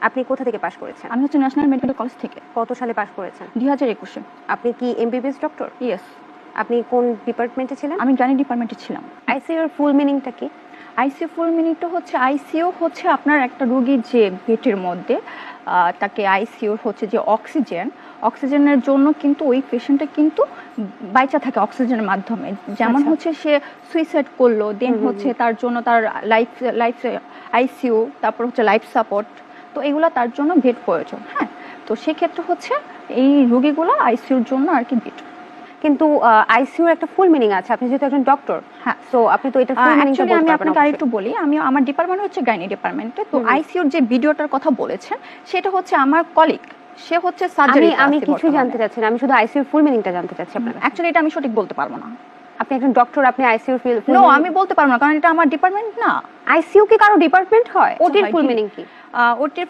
আপনি কোথা থেকে পাশ করেছেন? আমি হচ্ছে ন্যাশনাল মেডিকেল কলেজ থেকে। কত সালে পাশ করেছেন? 2021-এ। আপনি কি এমবিবিএস ডক্টর? ইয়েস। আপনি কোন ডিপার্টমেন্টে ছিলেন? আমি গাইনি ডিপার্টমেন্টে ছিলাম। আইসিইউ এর ফুল মিনিংটা কি? আইসিইউ ফুল মিনিংটা হচ্ছে আইসিইউ হচ্ছে আপনার একটা রোগীর যে পেটের মধ্যে তাকে আইসিইউ হচ্ছে যে অক্সিজেনের জন্য কিন্তু ওই পেশেন্টটা কিন্তু বাইচা থাকে অক্সিজেনের মাধ্যমে। যেমন হচ্ছে সে সুইসাইড করলো, দেন হচ্ছে তার জন্য তার লাইফ আইসিইউ, তারপর হচ্ছে লাইফ সাপোর্ট, তো এগুলো তার জন্য বেড প্রয়োজন। হ্যাঁ, তো সেক্ষেত্রে হচ্ছে এই রোগীগুলো আইসিইউর জন্য আর কি বেড। কিন্তু আইসিইউ এর একটা ফুল মিনিং আছে, আপনি যেহেতু একজন ডক্টর। হ্যাঁ, সো আপনি তো এটা ফুল মিনিংটা বলতে পারবেন। আমি আপনাকে আরেকটু বলি, আমার ডিপার্টমেন্ট হচ্ছে গাইনি ডিপার্টমেন্টে। তো আইসিইউর যে ভিডিওটার কথা বলেছেন সেটা হচ্ছে আমার কলিগ, সে হচ্ছে সার্জারি। আমি কিছু জানতে চাচ্ছি না, আমি শুধু আইসিইউ ফুল মিনিংটা জানতে চাচ্ছি আপনার কাছে। অ্যাকচুয়ালি এটা আমি সঠিক বলতে পারবো না। আপনি একজন ডক্টর, আপনি আইসিইউ ফুল নো, আমি বলতে পারবো না কারণ এটা আমার ডিপার্টমেন্ট না। আইসিইউ কি কারো ডিপার্টমেন্ট হয়? ওটির ফুল মিনিং কি? ওটির